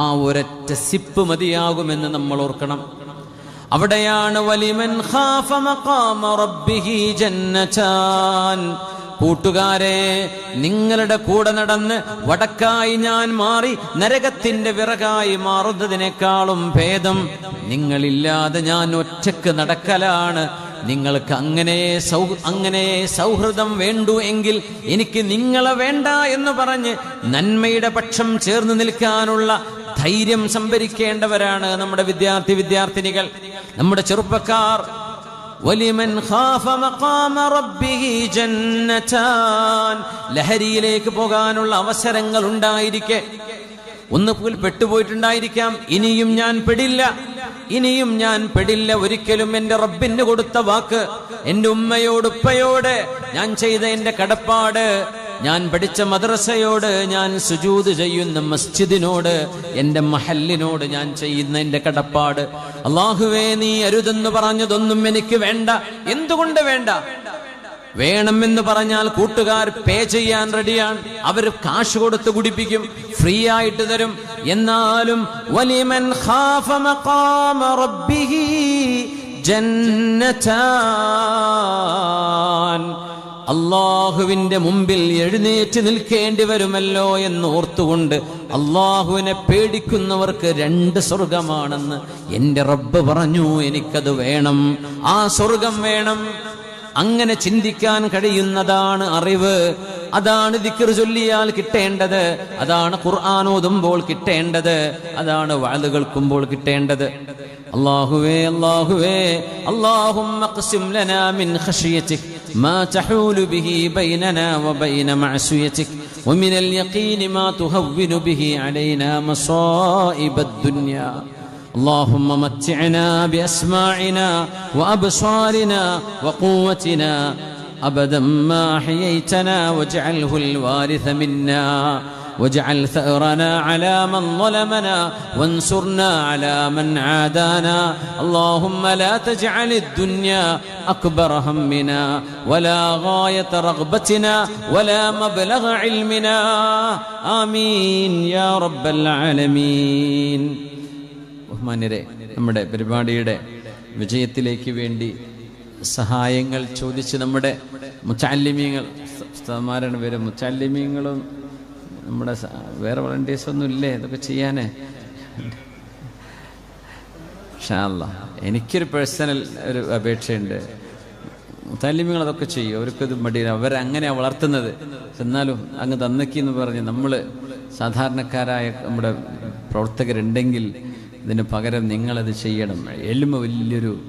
ആ ഒരൊറ്റ സിപ്പ് മതിയാകുമെന്ന് നമ്മൾ ഓർക്കണം. അവിടെയാണ് വലിമൻ ഖാഫ മഖാമ റബ്ബിഹി ജന്നതാൻ. കൂട്ടുകാരെ, നിങ്ങളുടെ കൂടെ നടന്ന് വടക്കായി ഞാൻ മാറി നരകത്തിന്റെ വിറകായി മാറുന്നതിനേക്കാളും ഭേദം നിങ്ങളില്ലാതെ ഞാൻ ഒറ്റക്ക് നടക്കലാണ്. നിങ്ങൾക്ക് അങ്ങനെ സൗഹൃദം വേണ്ടു എങ്കിൽ എനിക്ക് നിങ്ങളെ വേണ്ട എന്ന് പറഞ്ഞ് നന്മയുടെ പക്ഷം ചേർന്ന് നിൽക്കാനുള്ള ധൈര്യം സംഭരിക്കേണ്ടവരാണ് നമ്മുടെ വിദ്യാർത്ഥിനികൾ, നമ്മുടെ ചെറുപ്പക്കാർ. വലിമൻ ഖാഫ മഖാമ റബ്ബിഹി ജന്നതാൻ. ലഹരിയിലേക്ക് പോകാനുള്ള അവസരങ്ങൾ ഉണ്ടായിരിക്കെ, ഒന്നുപോൽ പെട്ടുപോയിട്ടുണ്ടായിരിക്കാം, ഇനിയും ഞാൻ പെടില്ല ഒരിക്കലും. എന്റെ റബ്ബിന് കൊടുത്ത വാക്ക്, എന്റെ ഉമ്മയോട്, ഉപ്പയോട് ഞാൻ ചെയ്ത എന്റെ കടപ്പാട്, ഞാൻ പഠിച്ച മദ്രസയോട്, ഞാൻ സുജൂദ് ചെയ്യുന്ന മസ്ജിദിനോട്, എന്റെ മഹല്ലിനോട് ഞാൻ ചെയ്യുന്ന എന്റെ കടപ്പാട്, അല്ലാഹുവേ നീ അരുതെന്ന് പറഞ്ഞതൊന്നും എനിക്ക് വേണ്ട. എന്തുകൊണ്ട് വേണ്ട? വേണമെന്ന് പറഞ്ഞാൽ കൂട്ടുകാർ പേ ചെയ്യാൻ റെഡിയാണ്, അവർ കാശ് കൊടുത്ത് കുടിപ്പിക്കും, ഫ്രീ ആയിട്ട് തരും. എന്നാലും വലിമൻ ഖാഫ മഖാമ റബ്ബിഹി ജന്നതാൻ, അല്ലാഹുവിന്റെ മുമ്പിൽ എഴുന്നേറ്റ് നിൽക്കേണ്ടി വരുമല്ലോ എന്ന് ഓർത്തുകൊണ്ട് അല്ലാഹുവിനെ പേടിക്കുന്നവർക്ക് 2 സ്വർഗമാണെന്ന് എന്റെ റബ്ബ് പറഞ്ഞു. എനിക്കത് വേണം, ആ സ്വർഗം വേണം. അങ്ങനെ ചിന്തിക്കാൻ കഴിയുന്നതാണ് അറിവ്. അതാണ് ദിക്ർ ചൊല്ലിയാൽ കിട്ടേണ്ടത്, അതാണ് ഖുർആൻ ഓതുമ്പോൾ കിട്ടേണ്ടത്, അതാണ് വഅദ് കേൾക്കുമ്പോൾ കിട്ടേണ്ടത്. അല്ലാഹുവേ അല്ലാഹുമ്മ ഖ്സിം ലനാ മിൻ ഖശിയതിക് മാ തഹൂലു ബിഹി ബൈനനാ വബൈന മഅസിയതിക് വമിനൽ യഖീനി മാ തുഹവ്വിനു ബിഹി അലൈനാ മസായിബദ് ദുനിയാ. اللهم متعنا بأسماعنا وأبصارنا وقوتنا أبدا ما أحييتنا واجعله الوارث منا واجعل ثأرنا على من ظلمنا وانصرنا على من عادانا اللهم لا تجعل الدنيا أكبر همنا ولا غاية رغبتنا ولا مبلغ علمنا آمين يا رب العالمين. ബഹുമാന്യരെ, നമ്മുടെ പരിപാടിയുടെ വിജയത്തിലേക്ക് വേണ്ടി സഹായങ്ങൾ ചോദിച്ച് നമ്മുടെ മുത്തഅല്ലിമീങ്ങൾ, ഉസ്താദുമാരാണ് പേര്, മുത്തഅല്ലിമീങ്ങളും നമ്മുടെ വേറെ വളണ്ടിയേഴ്സൊന്നും ഇല്ലേ ഇതൊക്കെ ചെയ്യാനേ? ഇൻഷാ അല്ലാഹ് എനിക്കൊരു പേഴ്സണൽ ഒരു അപേക്ഷയുണ്ട്. മുത്തഅല്ലിമീങ്ങൾ അതൊക്കെ ചെയ്യും, അവർക്കത് മടിയില്ല, അവരങ്ങനെയാണ് വളർത്തുന്നത്. എന്നാലും അങ്ങ് തന്നേക്കെന്ന് പറഞ്ഞ് നമ്മൾ സാധാരണക്കാരായ നമ്മുടെ പ്രവർത്തകരുണ്ടെങ്കിൽ ഇതിന് പകരം നിങ്ങളത് ചെയ്യണം. എളിമ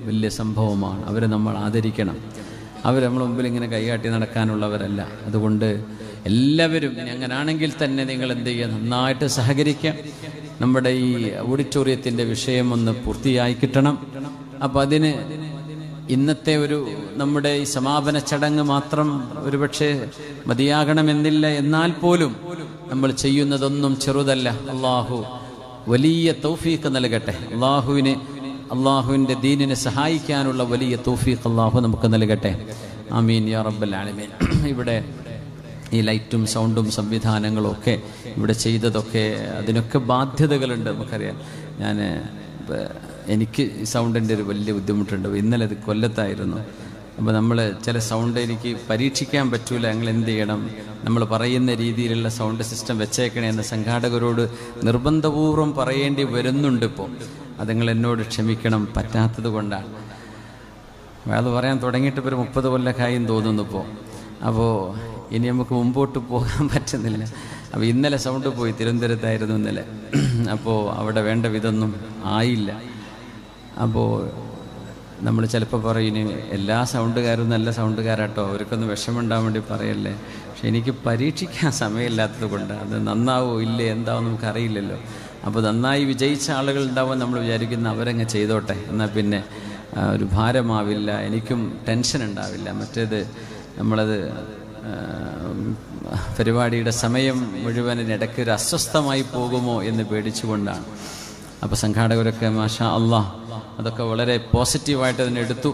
വലിയ സംഭവമാണ്. അവരെ നമ്മൾ ആദരിക്കണം. അവർ നമ്മുടെ മുമ്പിൽ ഇങ്ങനെ കൈകാട്ടി നടക്കാനുള്ളവരല്ല. അതുകൊണ്ട് എല്ലാവരും അങ്ങനാണെങ്കിൽ തന്നെ നിങ്ങൾ എന്ത് ചെയ്യുക, നന്നായിട്ട് സഹകരിക്കാം. നമ്മുടെ ഈ ഓഡിറ്റോറിയത്തിൻ്റെ വിഷയം ഒന്ന് പൂർത്തിയായി കിട്ടണം. അപ്പോൾ അതിന് ഇന്നത്തെ നമ്മുടെ ഈ സമാപന ചടങ്ങ് മാത്രം ഒരുപക്ഷെ മതിയാകണമെന്നില്ല. എന്നാൽ പോലും നമ്മൾ ചെയ്യുന്നതൊന്നും ചെറുതല്ല. അള്ളാഹു വലിയ തൗഫീഖ് നൽകട്ടെ. അള്ളാഹുവിൻ്റെ ദീനിനെ സഹായിക്കാനുള്ള വലിയ തൗഫീഖ് അള്ളാഹു നമുക്ക് നൽകട്ടെ. ആമീൻ യാ റബ്ബൽ ആലമീൻ. ഇവിടെ ഈ ലൈറ്റും സൗണ്ടും സംവിധാനങ്ങളും ഒക്കെ ഇവിടെ ചെയ്തതൊക്കെ അതിനൊക്കെ ബാധ്യതകളുണ്ട്, നമുക്കറിയാം. എനിക്ക് ഈ സൗണ്ടിൻ്റെ ഒരു വലിയ ബുദ്ധിമുട്ടുണ്ട്. ഇന്നലെ അത് കൊല്ലത്തായിരുന്നു. അപ്പോൾ നമ്മൾ ചില സൗണ്ട് എനിക്ക് പരീക്ഷിക്കാൻ പറ്റൂല. ഞങ്ങൾ എന്ത് ചെയ്യണം, നമ്മൾ പറയുന്ന രീതിയിലുള്ള സൗണ്ട് സിസ്റ്റം വെച്ചേക്കണേ എന്ന് സംഘാടകരോട് നിർബന്ധപൂർവ്വം പറയേണ്ടി വരുന്നുണ്ട്. ഇപ്പോൾ അത് നിങ്ങൾ എന്നോട് ക്ഷമിക്കണം, പറ്റാത്തത് കൊണ്ടാണ്. അത് പറയാൻ തുടങ്ങിയിട്ട് ഇപ്പോൾ ഒരു 30 കൊല്ലക്കായും തോന്നുന്നു ഇപ്പോൾ. അപ്പോൾ ഇനി നമുക്ക് മുമ്പോട്ട് പോകാൻ പറ്റുന്നില്ല. അപ്പോൾ ഇന്നലെ സൗണ്ട് പോയി, തിരുവനന്തപുരത്തായിരുന്നു ഇന്നലെ. അപ്പോൾ അവിടെ വേണ്ട വിധമൊന്നും ആയില്ല. അപ്പോൾ നമ്മൾ ചിലപ്പോൾ പറയും, ഇനി എല്ലാ സൗണ്ടുകാരും നല്ല സൗണ്ടുകാരാട്ടോ, അവർക്കൊന്ന് വിഷമമുണ്ടാകാൻ വേണ്ടി പറയല്ലേ. പക്ഷെ എനിക്ക് പരീക്ഷിക്കാൻ സമയമില്ലാത്തത് കൊണ്ട് അത് നന്നാവോ ഇല്ലേ എന്താവും നമുക്കറിയില്ലല്ലോ. അപ്പോൾ നന്നായി വിജയിച്ച ആളുകൾ ഉണ്ടാവുമ്പോൾ നമ്മൾ വിചാരിക്കുന്ന അവരങ്ങ് ചെയ്തോട്ടെ, എന്നാൽ പിന്നെ ഒരു ഭാരമാവില്ല, എനിക്കും ടെൻഷൻ ഉണ്ടാവില്ല. മറ്റേത് നമ്മളത് പരിപാടിയുടെ സമയം മുഴുവനിടയ്ക്ക് ഒരു അസ്വസ്ഥമായി പോകുമോ എന്ന് പേടിച്ചുകൊണ്ടാണ്. അപ്പോൾ സംഘാടകരൊക്കെ മാഷാ അല്ലാഹ് അതൊക്കെ വളരെ പോസിറ്റീവായിട്ട് അതിനെ എടുത്തു.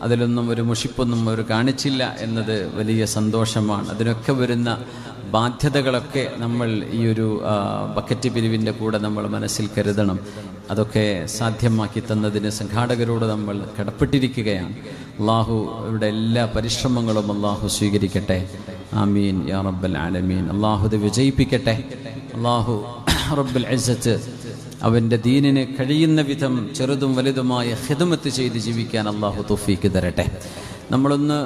അതിലൊന്നും ഒരു മുഷിപ്പൊന്നും അവർ കാണിച്ചില്ല എന്നത് വലിയ സന്തോഷമാണ്. അതിനൊക്കെ വരുന്ന ബാധ്യതകളൊക്കെ നമ്മൾ ഈ ഒരു ബക്കറ്റ് പിരിവിൻ്റെ കൂടെ നമ്മൾ മനസ്സിൽ കരുതണം. അതൊക്കെ സാധ്യമാക്കി തന്നതിന് സംഘാടകരോട് നമ്മൾ കടപ്പെട്ടിരിക്കുകയാണ്. അള്ളാഹു ഇവിടെ എല്ലാ പരിശ്രമങ്ങളും അള്ളാഹു സ്വീകരിക്കട്ടെ. ആമീൻ യാ റബ്ബൽ ആലമീൻ. അള്ളാഹു ഇത് വിജയിപ്പിക്കട്ടെ. അള്ളാഹു റബ്ബുൽ ഇസ്സത്ത് അവൻ്റെ ദീനിന് കഴിയുന്ന വിധം ചെറുതും വലുതുമായ ഖിദ്മത്ത് ചെയ്ത് ജീവിക്കാൻ അള്ളാഹു തൗഫീക്ക് തരട്ടെ. നമ്മളൊന്ന്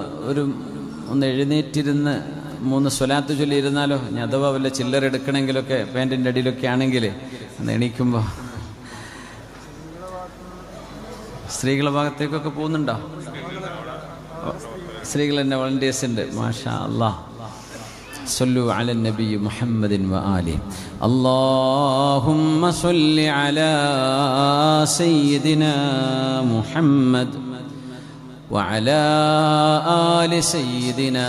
എഴുന്നേറ്റിരുന്ന് 3 സ്വലാത്ത് ചൊല്ലിയിരുന്നാലോ? ഞാൻ അഥവാ വല്ല ചില്ലറ എടുക്കണമെങ്കിലൊക്കെ പാൻറ്റിൻ്റെ അടിയിലൊക്കെ ആണെങ്കിൽ ഒന്ന് എണീക്കുമ്പോൾ സ്ത്രീകളുടെ ഭാഗത്തേക്കൊക്കെ പോകുന്നുണ്ടോ? സ്ത്രീകൾ തന്നെ വളണ്ടിയേഴ്സ് ഉണ്ട്. മാഷാ അല്ലാഹ്. صلوا على النبي محمد وآله. اللهم صل على سيدنا محمد وعلى آل سيدنا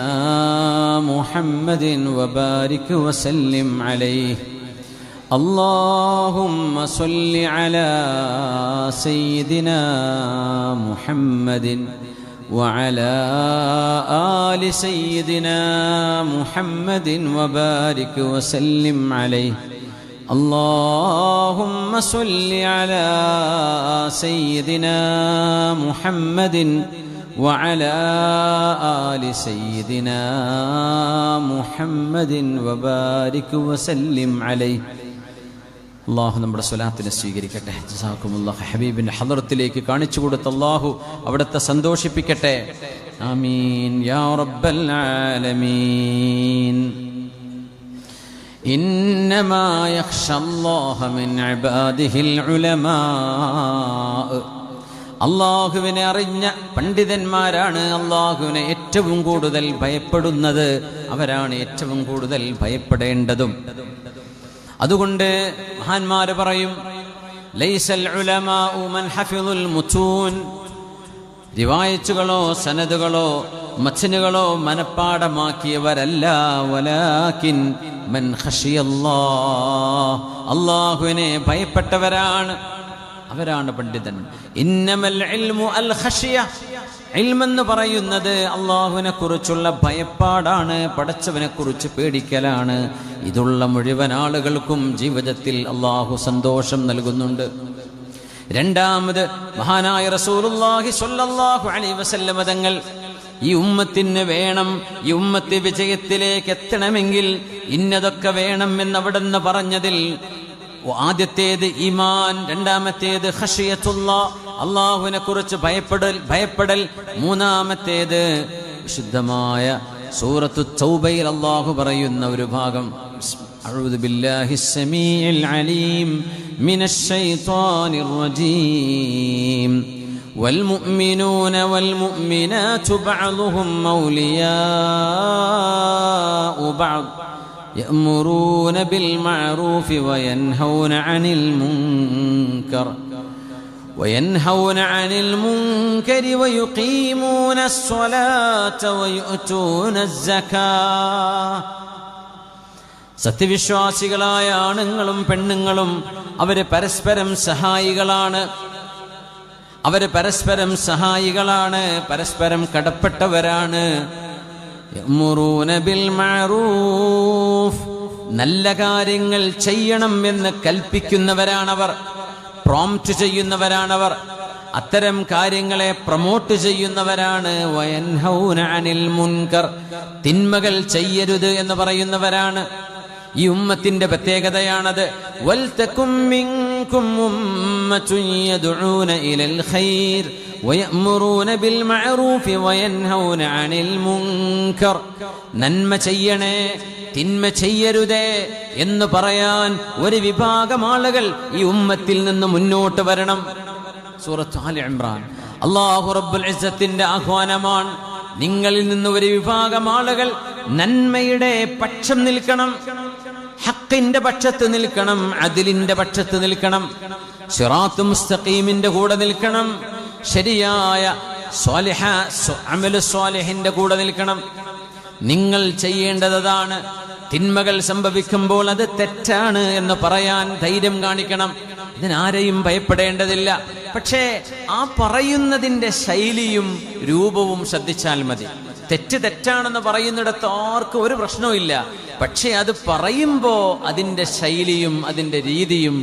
محمد وبارك وسلم عليه. اللهم صل على سيدنا محمد وعلى آل سيدنا محمد وبارك وسلم عليه. اللهم صل على سيدنا محمد وعلى آل سيدنا محمد وبارك وسلم عليه. അള്ളാഹു നമ്മുടെ സ്വലാത്തിനെ സ്വീകരിക്കട്ടെ. ജസാക്കുമുല്ലാഹ്. ഹബീബിൻ്റെ ഹളറത്തിലേക്ക് കാണിച്ചു കൊടുത്ത അള്ളാഹു അവിടുത്തെ സന്തോഷിപ്പിക്കട്ടെ. ആമീൻ യാ റബ്ബൽ ആലമീൻ. ഇന്നമാ യഖ്ശല്ലാഹ മിൻ ഇബാദിഹിൽ ഉലമാ. അള്ളാഹുവിനെ അറിഞ്ഞ പണ്ഡിതന്മാരാണ് അള്ളാഹുവിനെ ഏറ്റവും കൂടുതൽ ഭയപ്പെടുന്നത്. അവരാണ് ഏറ്റവും കൂടുതൽ ഭയപ്പെടേണ്ടതും. അതുകൊണ്ട് മഹാന്മാര് പറയും, ലൈസൽ ഉലമാഉ മൻ ഹഫിളുൽ മുതൂൻ. റിവായത്തുകളോ സനദുകളോ മച്ചനുകളോ മനപ്പാടമാക്കിയവരല്ല. വലാകിൻ മൻ ഖശിയല്ലാഹ്, അല്ലാഹുവിനെ ഭയപ്പെട്ടവരാണ്, അവരാണ് പണ്ഡിതൻ. ഇന്നമൽ ഇൽമു അൽ ഖശിയ, ഇൽമെന്ന് പറയുന്നത് അള്ളാഹുവിനെ കുറിച്ചുള്ള ഭയപ്പാടാണ്, പടച്ചവനെ കുറിച്ച് പേടിക്കലാണ്. ഇതുള്ള മുഴുവൻ ആളുകൾക്കും ജീവിതത്തിൽ അള്ളാഹു സന്തോഷം നൽകുന്നുണ്ട്. രണ്ടാമത് മഹാനായ റസൂലുള്ളാഹി സ്വല്ലല്ലാഹു അലൈഹി വസല്ലം തങ്ങൾ ഈ ഉമ്മത്തിന് വേണം, ഈ ഉമ്മത്ത് വിജയത്തിലേക്ക് എത്തണമെങ്കിൽ ഇന്നതൊക്കെ വേണം എന്നവിടുന്ന് പറഞ്ഞതിൽ ആദ്യത്തേത് ഈമാൻ, രണ്ടാമത്തേത് ഖശിയത്തുല്ലാഹ്, അള്ളാഹുവിനെ കുറിച്ച് ഭയപ്പെടൽ, മൂന്നാമത്തേത് വിശുദ്ധമായ സൂറത്തു തൗബയിൽ അള്ളാഹു പറയുന്ന ഒരു ഭാഗം, അഊദു ബില്ലാഹിസ് സമീഇൽ അലീം മിനശ് ശൈത്വാനിർ റജീം والمؤمنون والمؤمنات بعضهم أولياء بعض يأمرون بالمعروف وينهون عن المنكر ويقيمون الصلاة ويؤتون الزكاة. സത്യവിശ്വാസികളായ ആണുങ്ങളും പെണ്ണുങ്ങളും അവര് പരസ്പരം സഹായികളാണ്, പരസ്പരം കടപ്പെട്ടവരാണ്. യഅ്മുറൂന ബിൽ മഅറൂഫ്, നല്ല കാര്യങ്ങൾ ചെയ്യണം എന്ന് കൽപ്പിക്കുന്നവരാണവർ, പ്രോംപ്റ്റ് ചെയ്യുന്നവരാണവർ, അത്തരം കാര്യങ്ങളെ പ്രൊമോട്ട് ചെയ്യുന്നവരാണ്. വയൻഹൗന അനിൽ മുൻകർ, തിന്മകൾ ചെയ്യരുത് എന്ന് പറയുന്നവരാണ്. ഈ ഉമ്മത്തിന്റെ പ്രത്യേകതയാണത്. വൽതകും മിൻകും ഉമ്മത്തുൻ യദ്ഊന ഇലൽ ഖൈർ വയഅ്മുറൂന ബിൽ മഅറൂഫി വയൻഹൗന അനിൽ മുൻകർ. നന്മ ചെയ്യണേ, തിന്മ ചെയ്യരുതേ എന്ന് പറയാൻ ഒരു വിഭാഗം ആളുകൾ ഈ ഉമ്മത്തിൽ നിന്ന് മുന്നോട്ട് വരണം. സൂറത്ത് ആലി ഇംറാൻ അല്ലാഹു റബ്ബുൽ ഇസ്സത്തിന്റെ ആഹ്വാനമാണ്. നിങ്ങളിൽ നിന്ന് ഒരു വിഭാഗം ആളുകൾ നന്മയുടെ പക്ഷം നിൽക്കണം, ഹക്കിന്റെ പക്ഷത്ത് നിൽക്കണം, അദിലിന്റെ പക്ഷത്ത് നിൽക്കണം, സിറാത്ത് മുസ്തഖീമിന്റെ കൂടെ നിൽക്കണം, ശരിയായ അമലു സ്വാലിഹിന്റെ കൂടെ നിൽക്കണം. നിങ്ങൾ ചെയ്യേണ്ടതാണ്. തിന്മകൾ സംഭവിക്കുമ്പോൾ അത് തെറ്റാണ് എന്ന് പറയാൻ ധൈര്യം കാണിക്കണം. ഇതിനാരെയും ഭയപ്പെടേണ്ടതില്ല. പക്ഷേ ആ പറയുന്നതിന്റെ ശൈലിയും രൂപവും ശ്രദ്ധിച്ചാൽ മതി. തെറ്റാണെന്ന് പറയുന്നിടത്ത് ആർക്കും ഒരു പ്രശ്നവും ഇല്ല. പക്ഷേ അത് പറയുമ്പോ അതിന്റെ ശൈലിയും അതിന്റെ രീതിയും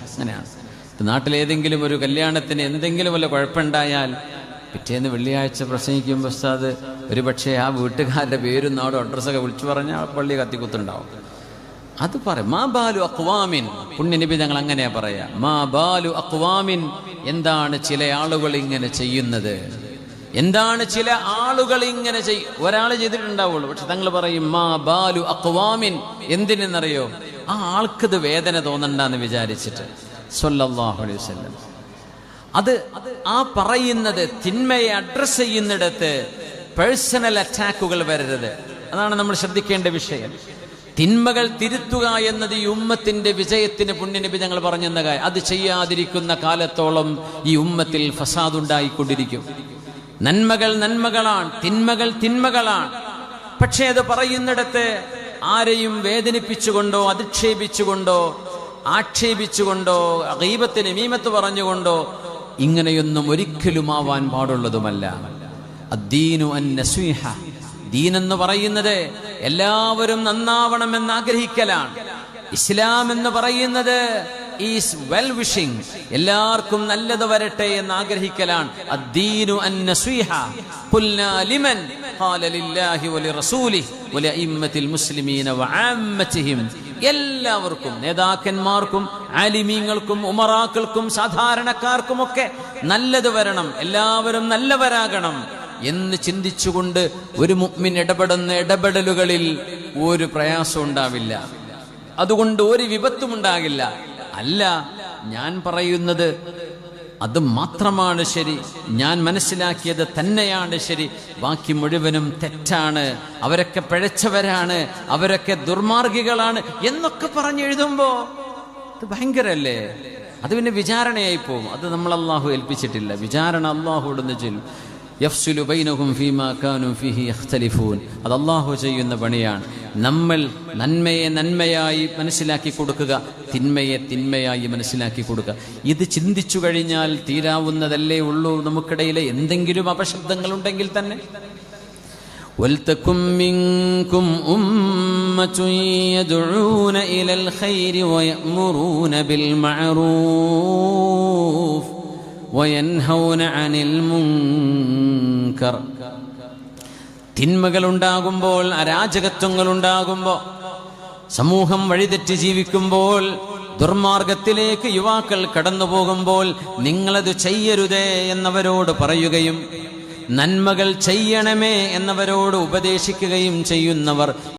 അങ്ങനെയാണ്. നാട്ടിലേതെങ്കിലും ഒരു കല്യാണത്തിന് എന്തെങ്കിലും വല്ല കുഴപ്പമുണ്ടായാൽ പിറ്റേന്ന് വെള്ളിയാഴ്ച പ്രസംഗിക്കുമ്പോൾ ഉസ്താദ് ഒരു പക്ഷേ ആ വീട്ടുകാരുടെ പേരും നാടും അഡ്രസ്സൊക്കെ വിളിച്ചു പറഞ്ഞാൽ പള്ളി കത്തിക്കുത്തുണ്ടാവും. അത് പറയും. മാ ബാലു അഖ്വാമിൻ, പുണ്യനബി ഞങ്ങൾ അങ്ങനെയാ പറയാ. മാ ബാലു അഖ്വാമിൻ, എന്താണ് ചില ആളുകൾ ഇങ്ങനെ ചെയ്യുന്നത്, എന്താണ് ചില ആളുകൾ ഇങ്ങനെ ഒരാൾ ചെയ്തിട്ടുണ്ടാവുള്ളൂ. പക്ഷെ തങ്ങൾ പറയും മാ ബാലു അഖ്വാമിൻ. എന്തിനെന്നറിയോ? ആ ആൾക്കത് വേദന തോന്നണ്ടെന്ന് വിചാരിച്ചിട്ട്. സ്വല്ലല്ലാഹു അലൈഹി വസല്ലം അത് ആ പറയുന്നത് തിന്മയെ അഡ്രസ് ചെയ്യുന്നിടത്ത് പേഴ്സണൽ അറ്റാക്കുകൾ വരരുത്. അതാണ് നമ്മൾ ശ്രദ്ധിക്കേണ്ട വിഷയം. തിന്മകൾ തിരുത്തുക എന്നത് ഈ ഉമ്മത്തിന്റെ വിജയത്തിന് പുണ്യനബി ഞങ്ങൾ പറഞ്ഞെന്ന കാര്യം. അത് ചെയ്യാതിരിക്കുന്ന കാലത്തോളം ഈ ഉമ്മത്തിൽ ഫസാദ് ഉണ്ടായിക്കൊണ്ടിരിക്കും. നന്മകൾ നന്മകളാണ്, തിന്മകൾ തിന്മകളാണ്. പക്ഷേ അത് പറയുന്നിടത്ത് ആരെയും വേദനിപ്പിച്ചുകൊണ്ടോ അധിക്ഷേപിച്ചുകൊണ്ടോ ആക്ഷേപിച്ചുകൊണ്ടോ ഗീബത്ത് നമീമത്ത് പറഞ്ഞുകൊണ്ടോ ഇങ്ങനെയൊന്നും ഒരിക്കലും ആവാൻ പാടുള്ളതുമല്ല. അദ്ദീനു അന്നസീഹ, ദീനെന്ന് പറയുന്നത് എല്ലാവരും നന്നാവണമെന്ന് ആഗ്രഹിക്കലാണ്. ഇസ്ലാം എന്ന് പറയുന്നത് ഈസ് വെൽ വിഷിംഗ്, എല്ലാവർക്കും നല്ലത് വരട്ടെ എന്ന് ആഗ്രഹിക്കലാണ്. അദ്ദീനു അന്നസീഹ ഖുൽനാ ലിമൻ ഖാല ലില്ലാഹി വലിറസൂലിഹി വലിഅഇമ്മത്തിൽ മുസ്ലിമീന വഅമ്മതിഹിം. എല്ലാവർക്കും, നേതാക്കന്മാർക്കും ആലിമീങ്ങൾക്കും ഉമറാക്കൾക്കും സാധാരണക്കാർക്കുമൊക്കെ നല്ലത് വരണം, എല്ലാവരും നല്ലവരാകണം എന്ന് ചിന്തിച്ചുകൊണ്ട് ഒരു മുഅ്മിൻ ഇടപെടുന്ന ഇടപെടലുകളിൽ ഒരു പ്രയാസം ഉണ്ടാവില്ല, അതുകൊണ്ട് ഒരു വിപത്തും ഉണ്ടാകില്ല. അല്ല, ഞാൻ പറയുന്നത് അത് മാത്രമാണ് ശരി, ഞാൻ മനസ്സിലാക്കിയത് തന്നെയാണ് ശരി, ബാക്കി മുഴുവനും തെറ്റാണ്, അവരൊക്കെ പിഴച്ചവരാണ്, അവരൊക്കെ ദുർമാർഗികളാണ് എന്നൊക്കെ പറഞ്ഞെഴുതുമ്പോ ഇത് ഭയങ്കരല്ലേ? അത് പിന്നെ വിചാരണയായി പോകും. അത് നമ്മൾ അള്ളാഹു ഏൽപ്പിച്ചിട്ടില്ല. വിചാരണ അള്ളാഹുവിടുന്ന് ചെയ്യും. യഫ്സുലു ബൈനഹും ഫീമാ കാനൂ ഫീഹി യഖ്തലിഫൂൻ. അത് അള്ളാഹു ചെയ്യുന്ന പണിയാണ്. നമ്മൾ നന്മയെ നന്മയായി മനസ്സിലാക്കി കൊടുക്കുക, തിന്മയെ തിന്മയായി മനസ്സിലാക്കി കൊടുക്കുക. ഇത് ചിന്തിച്ചു കഴിഞ്ഞാൽ തീരാവുന്നതല്ലേ ഉള്ളൂ. നമുക്കിടയിലെ എന്തെങ്കിലും അപശബ്ദങ്ങളുണ്ടെങ്കിൽ തന്നെ വൽതകും മിൻകും ഉമ്മത്തുൻ യദ്ഊന ഇലൽ ഖൈരി വയഅ്മുറൂന ബിൽ മഅറൂഫ് വയൻഹൗന അനിൽ മുൻകർ. തിന്മകളുണ്ടാകുമ്പോൾ, അരാജകത്വങ്ങളുണ്ടാകുമ്പോൾ, സമൂഹം വഴിതെറ്റി ജീവിക്കുമ്പോൾ, ദുർമാർഗത്തിലേക്ക് യുവാക്കൾ കടന്നു പോകുമ്പോൾ നിങ്ങളത് ചെയ്യരുതേ എന്നവരോട് പറയുകയും നന്മകൾ ചെയ്യണമേ എന്നവരോട് ഉപദേശിക്കുകയും ചെയ്യുന്നവർ